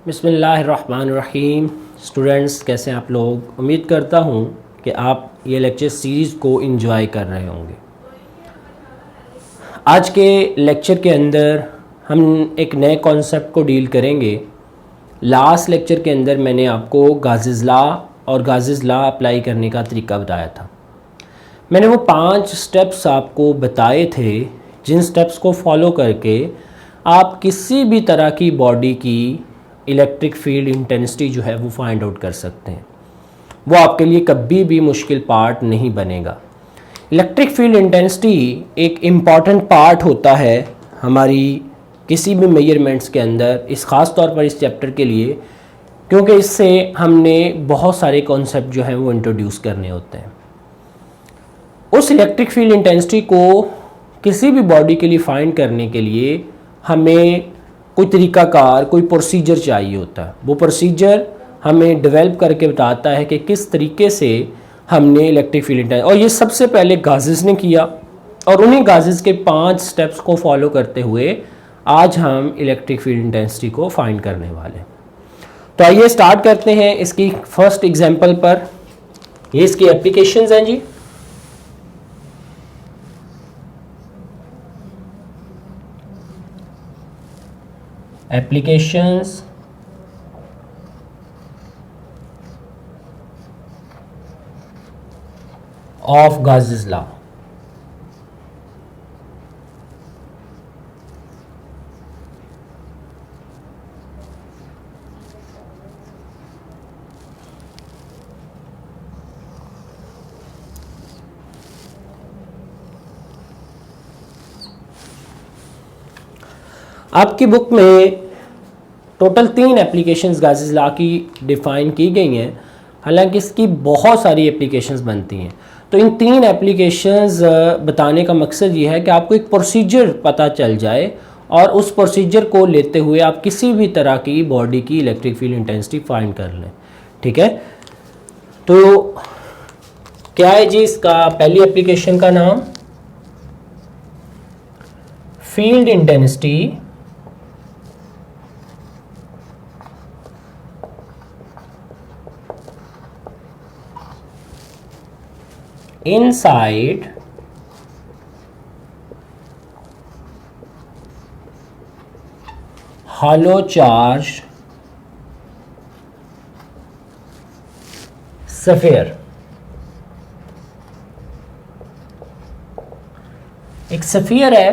बिस्मिल्लाहिर्रहमानिर्रहीम। स्टूडेंट्स, कैसे हैं आप लोग? उम्मीद करता हूँ कि आप ये लेक्चर सीरीज़ को एंजॉय कर रहे होंगे। आज के लेक्चर के अंदर हम एक नए कॉन्सेप्ट को डील करेंगे। लास्ट लेक्चर के अंदर मैंने आपको गाज़िस लॉ और गाज़िस लॉ अप्लाई करने का तरीका बताया था। मैंने वो 5 स्टेप्स आपको बताए थे, जिन स्टेप्स को फॉलो करके आप किसी भी तरह की बॉडी की इलेक्ट्रिक फील्ड इंटेंसिटी जो है वो फाइंड आउट कर सकते हैं। वो आपके लिए कभी भी मुश्किल पार्ट नहीं बनेगा। इलेक्ट्रिक फील्ड इंटेंसिटी एक इम्पॉर्टेंट पार्ट होता है हमारी किसी भी मेजरमेंट्स के अंदर, इस ख़ास तौर पर इस चैप्टर के लिए, क्योंकि इससे हमने बहुत सारे कॉन्सेप्ट जो हैं वो इंट्रोड्यूस करने होते हैं। उस इलेक्ट्रिक फील्ड इंटेंसिटी को किसी भी बॉडी के लिए फाइंड करने के लिए हमें कोई तरीक़ाकार, कोई प्रोसीजर चाहिए होता है। वो प्रोसीजर हमें डेवलप करके बताता है कि किस तरीके से हमने इलेक्ट्रिक फील्ड इंटेंसिटी, और ये सबसे पहले गाज़िस ने किया, और उन्हीं गाज़िस के 5 स्टेप्स को फॉलो करते हुए आज हम इलेक्ट्रिक फील्ड इंटेंसिटी को फाइंड करने वाले हैं। तो आइए स्टार्ट करते हैं इसकी फर्स्ट एग्जांपल पर। ये इसकी एप्लीकेशंस हैं जी। Applications of Gauss's law. आपकी बुक में टोटल 3 एप्लीकेशंस गाज़िस लॉ की डिफ़ाइन की गई हैं, हालांकि इसकी बहुत सारी एप्लीकेशंस बनती हैं। तो इन 3 एप्लीकेशंस बताने का मकसद ये है कि आपको एक प्रोसीजर पता चल जाए, और उस प्रोसीजर को लेते हुए आप किसी भी तरह की बॉडी की इलेक्ट्रिक फील्ड इंटेंसिटी फाइंड कर लें। ठीक है, तो क्या है जी इसका पहली एप्लीकेशन का नाम? Field intensity inside hollow charged sphere। एक स्फीयर है,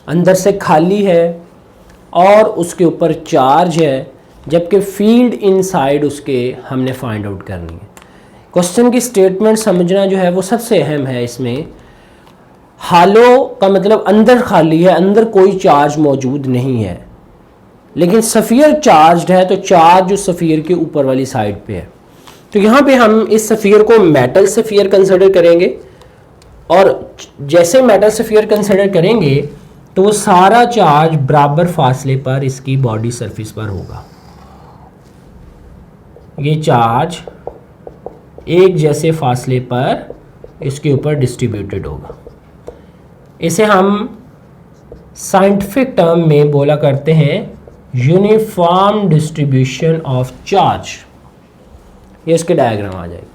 अंदर से खाली है और उसके ऊपर चार्ज है, जबकि फील्ड इनसाइड उसके हमने फाइंड आउट करनी है। क्वेश्चन की स्टेटमेंट समझना जो है वो सबसे अहम है इसमें। हालो का मतलब अंदर खाली है, अंदर कोई चार्ज मौजूद नहीं है, लेकिन सफ़ियर चार्ज्ड है, तो चार्ज जो सफ़ियर के ऊपर वाली साइड पे है। तो यहाँ पे हम इस सफ़ियर को मेटल सफ़ियर कंसिडर करेंगे, और जैसे मेटल सफ़ियर कंसिडर करेंगे तो वो सारा चार्ज बराबर फासले पर इसकी बॉडी सरफेस पर होगा। ये चार्ज एक जैसे फासले पर इसके ऊपर डिस्ट्रीब्यूटेड होगा। इसे हम साइंटिफिक टर्म में बोला करते हैं यूनिफॉर्म डिस्ट्रीब्यूशन ऑफ चार्ज। ये इसके डायग्राम आ जाएगी।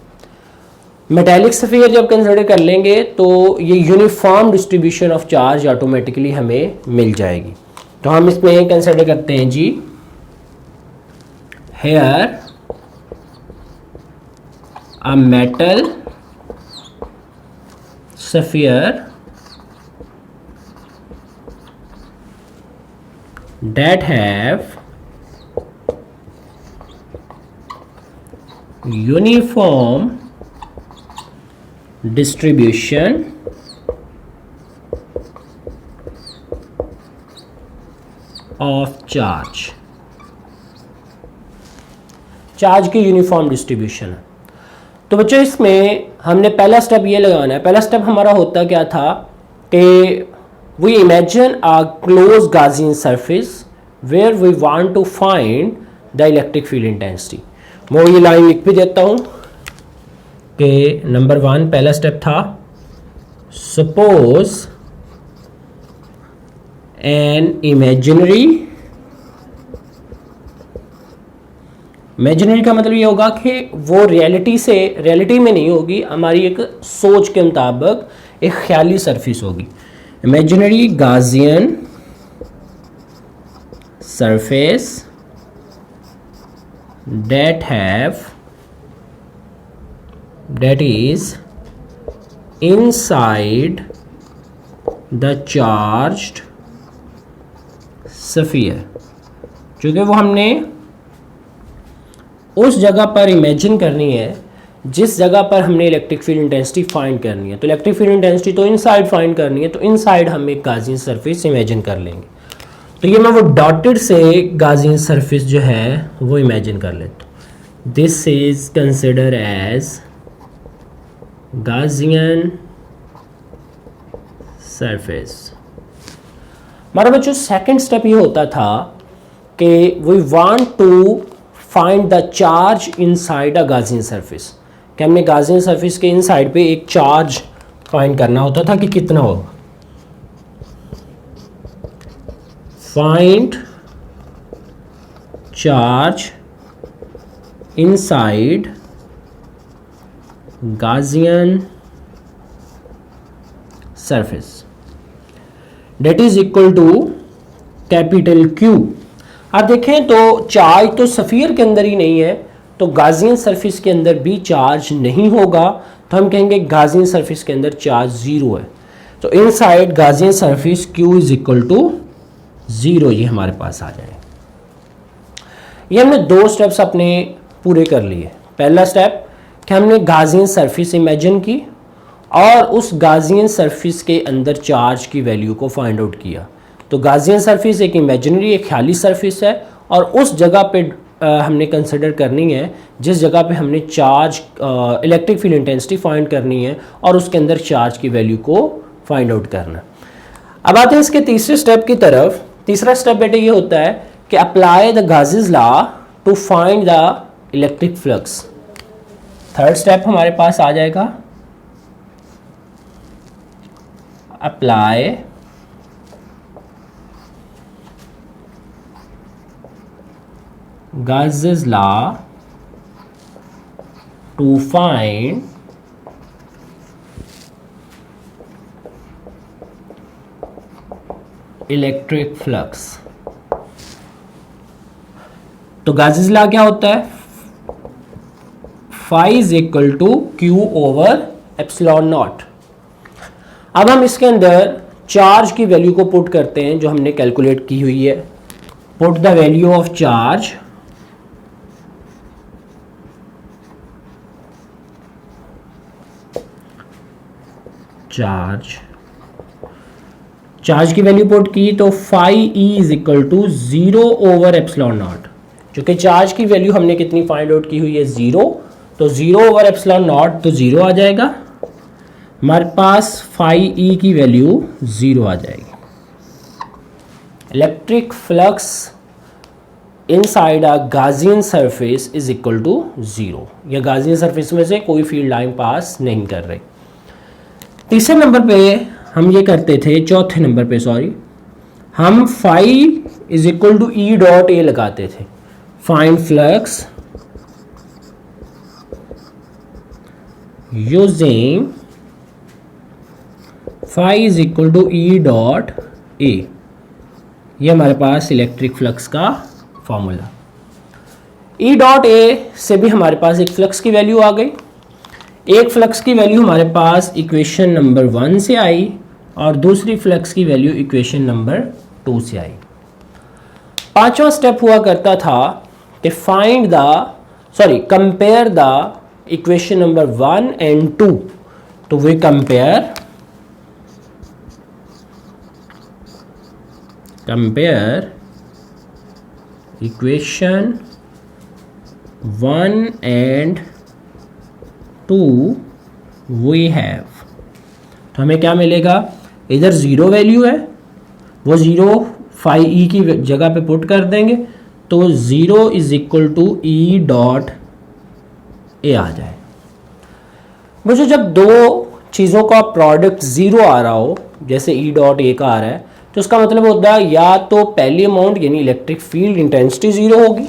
मेटालिक स्फीयर जब कंसिडर कर लेंगे तो ये uniform distribution of charge automatically हमें मिल जाएगी। तो हम इसमें कंसिडर करते हैं जी, here a metal sphere that have uniform distribution of charge। Charge की यूनिफॉर्म डिस्ट्रीब्यूशन है। तो बच्चों इसमें हमने पहला स्टेप ये लगाना है। पहला स्टेप हमारा होता क्या था कि we imagine a close Gaussian surface where we want to find the electric field intensity. मैं ये लाइन लिख भी देता हूँ कि नंबर 1 पहला स्टेप था, सपोज an imaginary इमेजिनरी का मतलब ये होगा कि वो रियलिटी में नहीं होगी, हमारी एक सोच के मुताबिक एक ख्याली सरफेस होगी। Imaginary Gaussian surface that is inside the charged sphere, चूँकि वो हमने उस जगह पर इमेजिन करनी है जिस जगह पर हमने इलेक्ट्रिक फील्ड इंटेंसिटी फाइंड करनी है। तो इलेक्ट्रिक फील्ड इंटेंसिटी तो इनसाइड फाइंड करनी है, तो इनसाइड हम एक गाजियन सरफेस इमेजिन कर लेंगे। तो ये मैं वो डॉटेड से गाजियन सरफेस जो है वो इमेजिन कर लेता हूँ। This is consider as Gaussian surface. हमारा बच्चों सेकंड स्टेप ये होता था कि we want to find the charge inside a Gaussian surface, कि हमने गाजियन सरफेस के इनसाइड पे एक चार्ज फाइंड करना होता था कि कितना होगा। Find charge inside Gaussian surface that is equal to capital Q। आप देखें तो चार्ज तो सफ़ियर के अंदर ही नहीं है, तो गाजियन सरफेस के अंदर भी चार्ज नहीं होगा, तो हम कहेंगे गाजियन सरफेस के अंदर चार्ज ज़ीरो है। तो inside Gaussian surface Q is equal to zero, ये हमारे पास आ जाए। ये हमने दो स्टेप्स अपने पूरे कर लिए। पहला स्टेप कि हमने गाजियन सरफेस इमेजिन की और उस गाजियन सरफेस के अंदर चार्ज की वैल्यू को फाइंड आउट किया। तो गाजियन सरफेस एक इमेजिनरी एक ख्याली सरफेस है और उस जगह पे हमने कंसिडर करनी है जिस जगह पे हमने charge electric field intensity find करनी है और उसके अंदर चार्ज की वैल्यू को फाइंड आउट करना। अब आते हैं इसके तीसरे स्टेप की तरफ। तीसरा स्टेप बेटे ये होता है कि apply the Gauss's law to find the electric flux. Third step हमारे पास आ जाएगा apply Gauss's law to find electric flux. तो Gauss's law क्या होता है? phi is equal to Q over epsilon naught. अब हम इसके अंदर चार्ज की वैल्यू को पुट करते हैं जो हमने कैलकुलेट की हुई है। Put the value of charge charge की वैल्यू पुट की तो phi E is equal to zero over epsilon naught. क्योंकि चार्ज की वैल्यू हमने कितनी फाइंड आउट की हुई है जीरो, तो जीरो ओवर एप्सिलॉन नॉट तो जीरो आ जाएगा, हमारे पास फाई ई की वैल्यू जीरो आ जाएगी। Electric flux inside a Gaussian surface is equal to zero. या गाजियन सरफेस में से कोई फील्ड लाइन पास नहीं कर रही। तीसरे नंबर पे हम ये करते थे, चौथे नंबर पे सॉरी, हम phi is equal to E dot A लगाते थे। Find flux using phi is equal to E dot A. ये हमारे पास इलेक्ट्रिक फ्लक्स का फॉर्मूला। ई डॉट ए से भी हमारे पास एक फ्लक्स की वैल्यू आ गई। एक फ्लक्स की वैल्यू हमारे पास इक्वेशन नंबर 1 से आई और दूसरी फ्लक्स की वैल्यू इक्वेशन नंबर 2 से आई। पांचवा स्टेप हुआ करता था कि compare the equation number 1 and 2। तो we compare equation 1 and 2 we have. तो हमें क्या मिलेगा? इधर ज़ीरो वैल्यू है, वो ज़ीरो फाई ई की जगह पे पुट कर देंगे तो zero is equal to E dot A आ जाए। मुझे जब दो चीज़ों का प्रोडक्ट ज़ीरो आ रहा हो, जैसे ई डॉट ए का आ रहा है, तो उसका मतलब होता है या तो पहली अमाउंट यानी इलेक्ट्रिक फील्ड इंटेंसिटी ज़ीरो होगी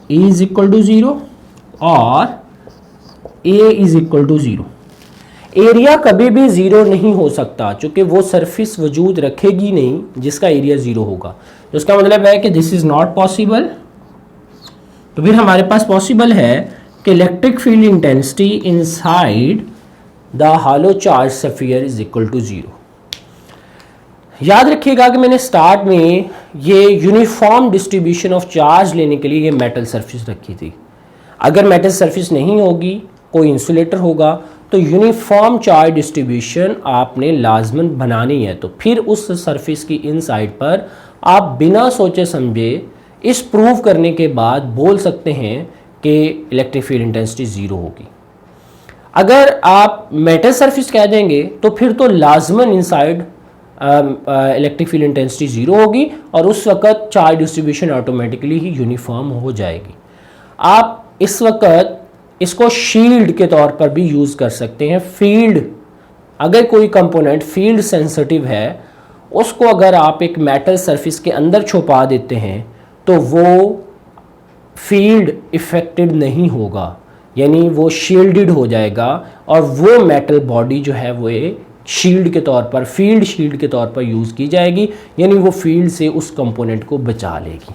E इज इक्वल टू 0 और A is equal to 0। Area कभी भी 0 नहीं हो सकता क्योंकि वो सरफेस वजूद रखेगी नहीं जिसका एरिया 0 होगा। तो इसका मतलब है कि दिस इज नॉट पॉसिबल। तो फिर हमारे पास पॉसिबल है कि electric field intensity inside the hollow charge sphere is equal to 0। याद रखिएगा कि मैंने स्टार्ट में ये यूनिफॉर्म डिस्ट्रीब्यूशन ऑफ चार्ज लेने के लिए ये मेटल सरफेस रखी थी। अगर मेटल सरफेस नहीं होगी, कोई इंसुलेटर होगा, तो यूनिफॉर्म चार्ज डिस्ट्रीब्यूशन आपने लाजमन बनानी है। तो फिर उस सरफेस की इनसाइड पर आप बिना सोचे समझे इस प्रूव करने के बाद बोल सकते हैं कि इलेक्ट्रिक फील्ड इंटेंसिटी 0 होगी। अगर आप मेटल सरफेस कह देंगे तो फिर तो लाजमन इनसाइड इलेक्ट्रिक फील्ड इंटेंसिटी 0 होगी और उस वक्त चार्ज डिस्ट्रीब्यूशन ऑटोमेटिकली ही यूनिफॉर्म हो जाएगी। आप इस वक्त इसको शील्ड के तौर पर भी यूज़ कर सकते हैं। फील्ड, अगर कोई कंपोनेंट फील्ड सेंसिटिव है, उसको अगर आप एक मेटल सरफेस के अंदर छुपा देते हैं तो वो फील्ड इफेक्टेड नहीं होगा, यानी वो शील्डेड हो जाएगा और वो मेटल बॉडी जो है वो शील्ड के तौर पर, फील्ड शील्ड के तौर पर यूज़ की जाएगी, यानी वो फील्ड से उस कंपोनेंट को बचा लेगी।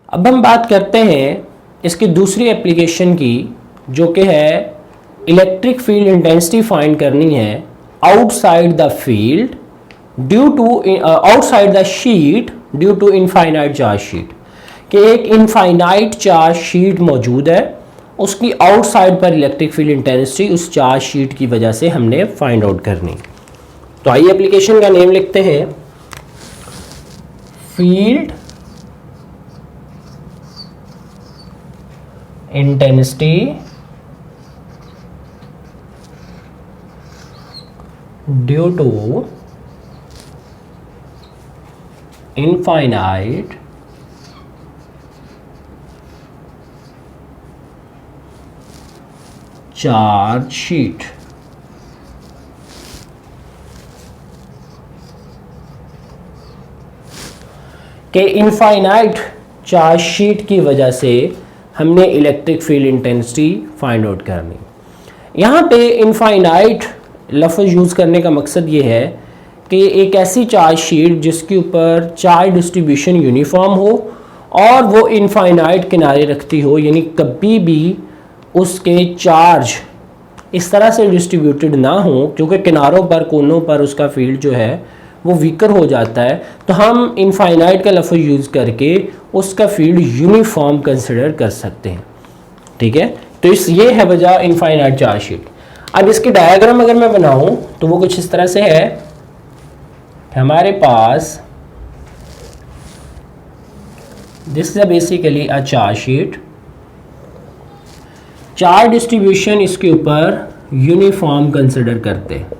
अब हम बात करते हैं इसकी दूसरी एप्लीकेशन की, जो कि है इलेक्ट्रिक फील्ड इंटेंसिटी फाइंड करनी है outside the field due to outside the sheet due to infinite charge sheet. कि एक इनफाइनाइट चार्ज शीट मौजूद है, उसकी आउटसाइड पर इलेक्ट्रिक फील्ड इंटेंसिटी उस चार्ज शीट की वजह से हमने फाइंड आउट करनी। तो आइए एप्लीकेशन का नेम लिखते हैं, field intensity due to infinite charge sheet. के इनफाइनाइट चार्ज शीट की वजह से हमने electric field intensity find out करनी। यहाँ पे इनफाइनाइट लफ्ज़ यूज़ करने का मकसद ये है कि एक ऐसी चार्ज शीट जिसके ऊपर चार्ज डिस्ट्रीब्यूशन यूनिफॉर्म हो और वो इनफाइनाइट किनारे रखती हो, यानी कभी भी उसके चार्ज इस तरह से डिस्ट्रीब्यूटेड ना हो क्योंकि किनारों पर, कोनों पर उसका फील्ड जो है वो वीकर हो जाता है। तो हम इनफाइनाइट का लफ्ज़ यूज़ करके उसका फील्ड यूनिफॉर्म कंसिडर कर सकते हैं। ठीक है, तो ये है वजह इनफाइनाइट चार्ज शीट। अब इसकी डायग्राम अगर मैं बनाऊं तो वो कुछ इस तरह से है कि हमारे पास this is basically a charge sheet. Charge distribution इसके ऊपर यूनिफॉर्म कंसिडर करते हैं,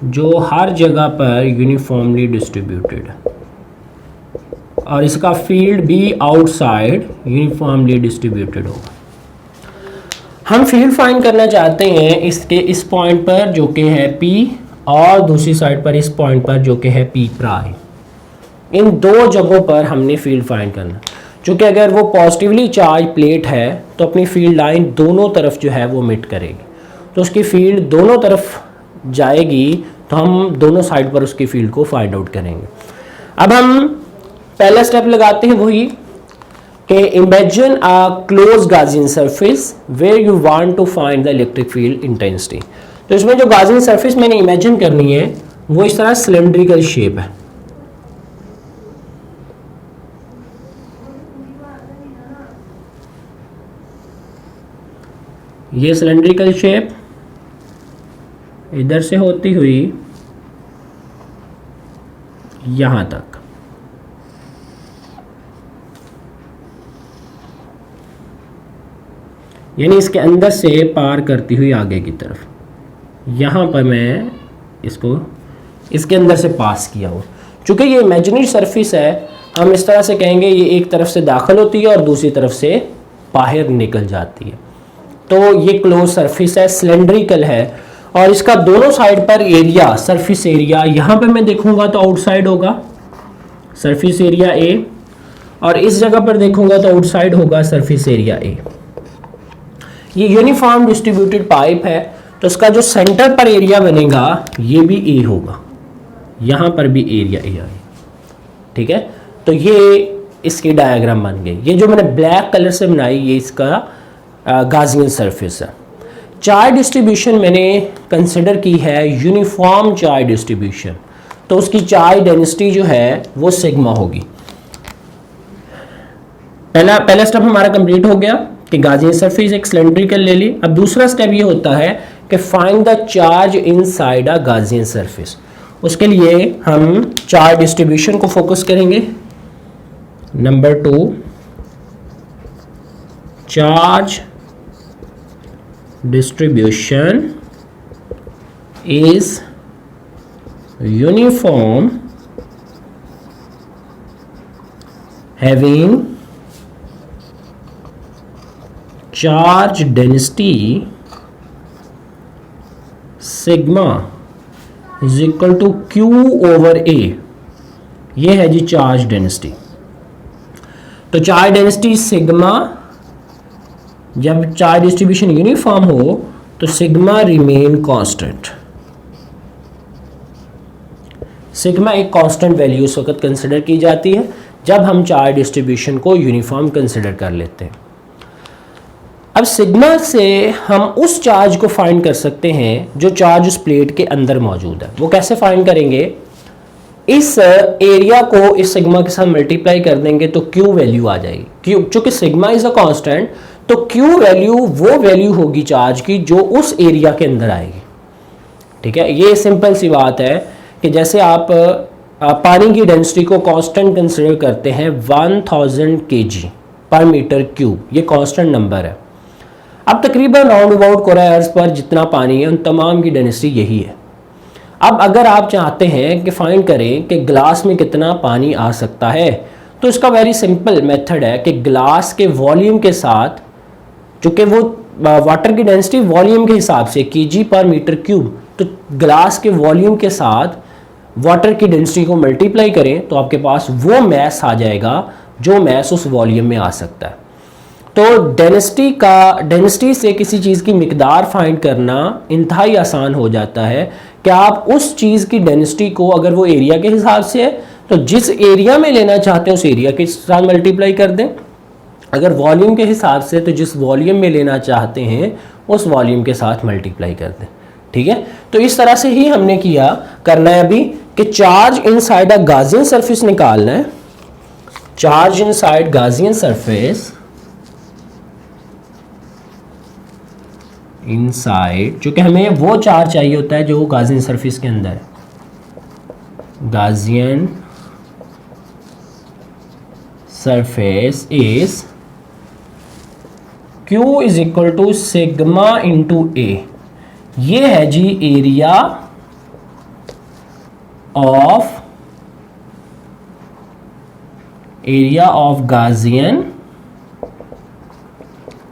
जो हर जगह पर यूनिफॉर्मली डिस्ट्रीब्यूटेड, और इसका फील्ड भी आउटसाइड यूनिफॉर्मली डिस्ट्रीब्यूटेड होगा। हम फील्ड फाइंड करना चाहते हैं इसके इस पॉइंट पर जो कि है P, और दूसरी साइड पर इस पॉइंट पर जो कि है P प्राइम। इन दो जगहों पर हमने फील्ड फाइंड करना, क्योंकि अगर वो पॉजिटिवली चार्ज प्लेट है तो अपनी फील्ड लाइन दोनों तरफ जो है वो मिट करेगी, तो उसकी फील्ड दोनों तरफ जाएगी, तो हम दोनों साइड पर उसकी फील्ड को फाइंड आउट करेंगे। अब हम पहला स्टेप लगाते हैं वही कि imagine a close Gaussian surface where you want to find the electric field intensity. तो इसमें जो गाउसियन सरफेस मैंने इमेजिन करनी है वो इस तरह सिलेंड्रिकल शेप है। ये सिलेंड्रिकल शेप इधर से होती हुई यहां तक, यानी इसके अंदर से पार करती हुई आगे की तरफ, यहाँ पर मैं इसको इसके अंदर से पास किया हूँ। चूँकि ये इमेजिनरी सरफेस है, हम इस तरह से कहेंगे ये एक तरफ से दाखिल होती है और दूसरी तरफ से बाहर निकल जाती है। तो ये क्लोज सरफेस है, सिलेंड्रिकल है, और इसका दोनों साइड पर एरिया, सरफेस एरिया, यहाँ पे मैं देखूंगा तो आउटसाइड होगा सरफेस एरिया ए, और इस जगह पर देखूंगा तो आउटसाइड होगा सरफेस एरिया ए। ये यूनिफॉर्म डिस्ट्रीब्यूटेड पाइप है, तो इसका जो सेंटर पर एरिया बनेगा ये भी ए होगा, यहाँ पर भी एरिया ए आएगा। ठीक है, तो ये इसकी डायग्राम बन गई। ये जो मैंने ब्लैक कलर से बनाई ये इसका गाजियन सरफेस है। चार्ज डिस्ट्रीब्यूशन मैंने कंसिडर की है यूनिफॉर्म चार्ज डिस्ट्रीब्यूशन, तो उसकी चार्ज डेंसिटी जो है वो सिग्मा होगी। पहला स्टेप हमारा कंप्लीट हो गया कि गाजियन सरफेस एक सिलेंड्रिकल ले ली। अब दूसरा स्टेप ये होता है कि find the charge inside a Gaussian surface. उसके लिए हम चार्ज डिस्ट्रीब्यूशन को फोकस करेंगे। Number 2, charge distribution is uniform having charge density sigma is equal to q over a। ये है जी चार्ज डेंसिटी। तो चार्ज डेंसिटी सिग्मा, जब चार्ज डिस्ट्रीब्यूशन यूनिफॉर्म हो तो सिग्मा रिमेन कांस्टेंट। सिग्मा एक कांस्टेंट वैल्यू उस वक्त कंसिडर की जाती है जब हम चार्ज डिस्ट्रीब्यूशन को यूनिफॉर्म कंसिडर कर लेते हैं। अब सिग्मा से हम उस चार्ज को फाइंड कर सकते हैं जो चार्ज उस प्लेट के अंदर मौजूद है। वो कैसे फाइंड करेंगे? इस एरिया को इस सिग्मा के साथ मल्टीप्लाई कर देंगे तो क्यू वैल्यू आ जाएगी। क्यू, चूंकि सिग्मा इज अ कांस्टेंट, तो क्यू वैल्यू वो वैल्यू होगी चार्ज की जो उस एरिया के अंदर आएगी। ठीक है, ये सिंपल सी बात है कि जैसे आप पानी की डेंसिटी को कांस्टेंट कंसिडर करते हैं 1000 kg पर मीटर क्यूब, ये कांस्टेंट नंबर है। अब तकरीबन राउंड अबाउट कोरा अर्थ पर जितना पानी है उन तमाम की डेंसिटी यही है। अब अगर आप चाहते हैं कि फाइंड करें कि ग्लास में कितना पानी आ सकता है, तो इसका वेरी सिंपल मेथड है कि ग्लास के वॉल्यूम के साथ, चूँकि वो वाटर की डेंसिटी वॉल्यूम के हिसाब से kg पर मीटर क्यूब, तो ग्लास के वॉल्यूम के साथ वाटर की डेंसिटी को मल्टीप्लाई करें तो आपके पास वो मैस आ जाएगा जो मैस उस वॉल्यूम में आ सकता है। तो डेंसिटी से किसी चीज़ की मिकदार फाइंड करना इंतहाई आसान हो जाता है कि आप उस चीज़ की डेंसिटी को, अगर वो एरिया के हिसाब से है तो जिस एरिया में लेना चाहते हैं उस एरिया के साथ मल्टीप्लाई कर दें, अगर वॉल्यूम के हिसाब से तो जिस वॉल्यूम में लेना चाहते हैं उस वॉल्यूम के साथ मल्टीप्लाई कर दें। ठीक है, तो इस तरह से ही हमने करना है अभी कि charge inside a Gaussian surface निकालना है। Charge inside Gaussian surface, inside, चूंकि हमें वो चार्ज चाहिए होता है जो गाजियन सरफेस के अंदर है। Gaussian surface is Q is equal to sigma into A. ये है जी एरिया ऑफ गाजियन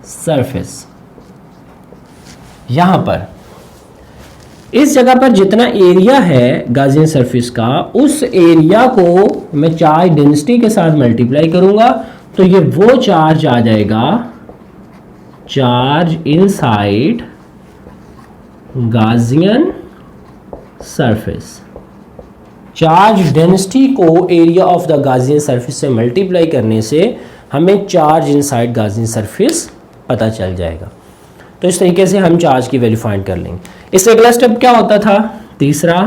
सरफेस। यहां पर इस जगह पर जितना एरिया है गाजियन सरफेस का, उस एरिया को मैं चार्ज डेंसिटी के साथ मल्टीप्लाई करूंगा तो ये वो चार्ज आ जाएगा, charge inside Gaussian surface. Charge density को area of the Gaussian surface से मल्टीप्लाई करने से हमें चार्ज इनसाइड गाजियन सरफेस पता चल जाएगा। तो इस तरीके से हम चार्ज की वैल्यू फाइंड कर लेंगे। इससे अगला स्टेप क्या होता था? तीसरा,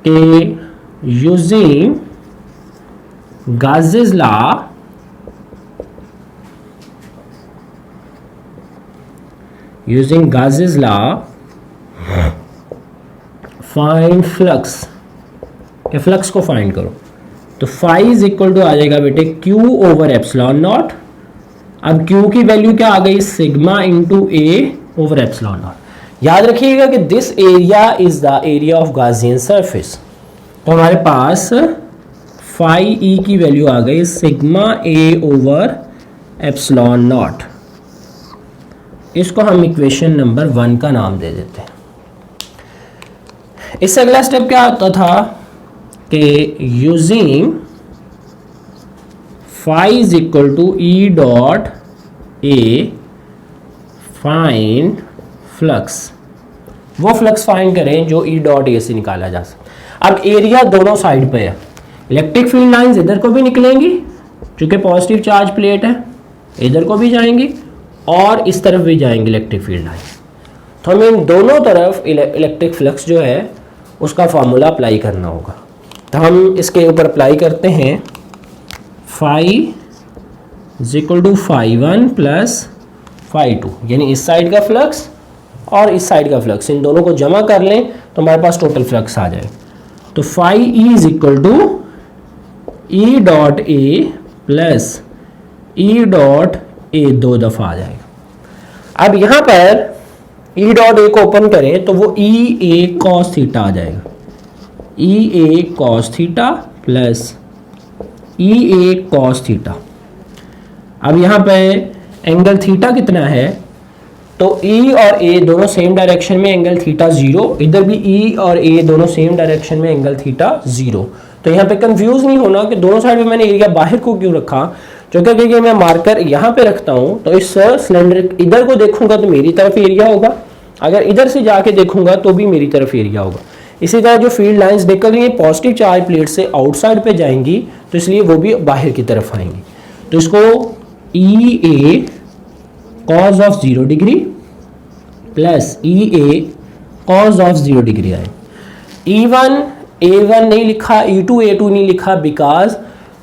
कि using Gauss's law, find flux, के फ्लक्स को फाइंड करो। तो फाई इज इक्वल टू आ जाएगा बेटे Q ओवर एप्सिलॉन नॉट। अब Q की वैल्यू क्या आ गई? Sigma into A over epsilon naught. याद रखिएगा कि this area is the area of Gaussian surface. तो हमारे पास फाई ई की वैल्यू आ गई sigma A over epsilon naught. इसको हम इक्वेशन नंबर 1 का नाम दे देते हैं। इससे अगला स्टेप क्या होता था कि using phi is equal to E dot A find flux, वो फ्लक्स फाइंड करें जो ई डॉट ए से निकाला जा सकता। अब एरिया दोनों साइड पे है, इलेक्ट्रिक फील्ड लाइंस इधर को भी निकलेंगी क्योंकि पॉजिटिव चार्ज प्लेट है, इधर को भी जाएंगी और इस तरफ भी जाएंगी इलेक्ट्रिक फील्ड लाइन। तो हमें इन दोनों तरफ इलेक्ट्रिक फ्लक्स जो है उसका फार्मूला अप्लाई करना होगा। तो हम इसके ऊपर अप्लाई करते हैं, phi is equal to phi 1 plus phi 2, यानी इस साइड का फ्लक्स और इस साइड का फ्लक्स, इन दोनों को जमा कर लें तो हमारे पास टोटल फ्लक्स आ जाए। तो phi E is equal to E dot A plus E dot A 2 दफ़ा आ जाएगा। अब यहाँ पर ई डॉट ए को ओपन करें तो वो ई ए कॉस थीटा आ जाएगा, ई A cos theta plus E A cos theta. अब यहाँ पे एंगल थीटा कितना है, तो ई और ए दोनों सेम डायरेक्शन में, एंगल थीटा 0, इधर भी ई और ए दोनों सेम डायरेक्शन में, एंगल थीटा 0। तो यहाँ पे कंफ्यूज नहीं होना कि दोनों साइड में मैंने एरिया बाहर को क्यों रखा, क्योंकि मैं मार्कर यहाँ पे रखता हूँ तो इस सिलेंडर इधर को देखूंगा तो मेरी तरफ एरिया होगा, अगर इधर से जाके देखूंगा तो भी मेरी तरफ एरिया होगा। इसी तरह जो फील्ड लाइंस निकल रही हैं पॉजिटिव चार्ज प्लेट से आउटसाइड पे जाएंगी तो इसलिए वो भी बाहर की तरफ आएंगी। तो इसको E A cos of 0 degree plus E A cos of 0 degree आए। E1 A1 नहीं लिखा, E2 A2 नहीं लिखा, बिकॉज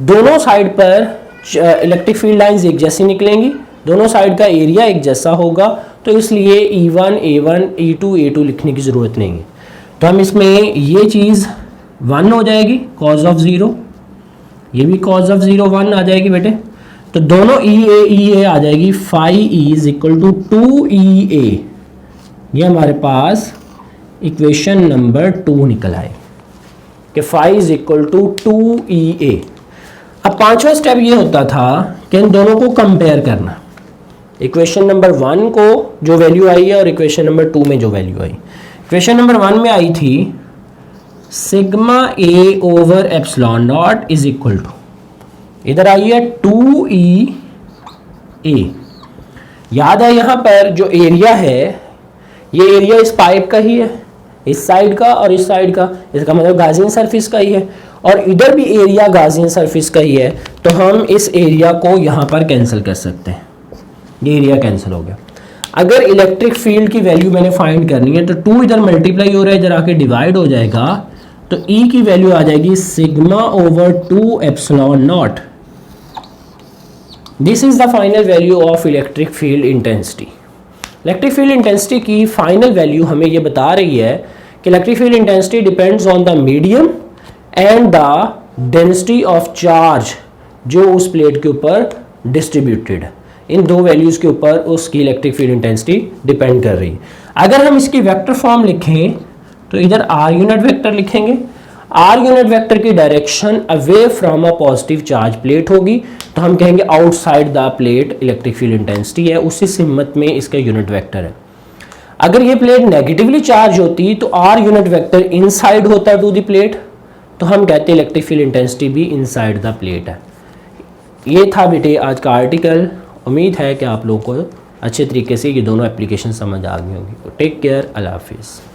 दोनों साइड पर इलेक्ट्रिक फील्ड लाइंस एक जैसी निकलेंगी, दोनों साइड का एरिया एक जैसा होगा, तो इसलिए E1 A1 E2 A2 लिखने की ज़रूरत नहीं है। तो हम इसमें ये चीज़ 1 हो जाएगी कॉस ऑफ 0, ये भी कॉस ऑफ 0 1 आ जाएगी बेटे। तो दोनों ई ए आ जाएगी, phi E is equal to 2EA, ये हमारे पास इक्वेशन नंबर 2 निकल आए कि phi is equal to 2EA। अब पांचवा स्टेप ये होता था कि इन दोनों को कंपेयर करना, इक्वेशन नंबर 1 को जो वैल्यू आई है और इक्वेशन नंबर 2 में जो वैल्यू आई। इक्वेशन नंबर 1 में आई थी sigma A over epsilon naught is equal to, इधर आई है 2EA। याद है यहाँ पर जो एरिया है ये एरिया इस पाइप का ही है, इस साइड का और इस साइड का, इसका मतलब गाजियन सरफेस का ही है, और इधर भी एरिया गाजियन सरफेस का ही है। तो हम इस एरिया को यहाँ पर कैंसिल कर सकते हैं, ये एरिया कैंसिल हो गया। अगर इलेक्ट्रिक फील्ड की वैल्यू मैंने फाइंड करनी है तो 2 इधर मल्टीप्लाई हो रहा है, इधर आके डिवाइड हो जाएगा, तो E की वैल्यू आ जाएगी sigma over 2 epsilon not. This is the final value of electric field intensity. Electric field intensity की फाइनल वैल्यू हमें ये बता रही है कि electric field intensity depends on the medium and the density of charge जो उस प्लेट के ऊपर डिस्ट्रीब्यूटेड है। इन दो वैल्यूज के ऊपर उसकी इलेक्ट्रिक फील्ड इंटेंसिटी डिपेंड कर रही है। अगर हम इसकी वेक्टर फॉर्म लिखें तो इधर आर यूनिट वेक्टर लिखेंगे, आर यूनिट वेक्टर की direction away from a positive charge plate होगी, तो हम कहेंगे outside the plate electric field intensity है, उसी सिमत में इसका यूनिट वेक्टर है। अगर ये प्लेट नेगेटिवली चार्ज होती तो आर यूनिट वेक्टर इनसाइड होता टू द प्लेट, तो हम कहते हैं इलेक्ट्रिक फील्ड इंटेंसिटी भी इनसाइड द प्लेट है। ये था बेटे आज का आर्टिकल। उम्मीद है कि आप लोगों को अच्छे तरीके से ये दोनों एप्लीकेशन समझ आ गई होंगी। टेक केयर, अल्लाह हाफिज़।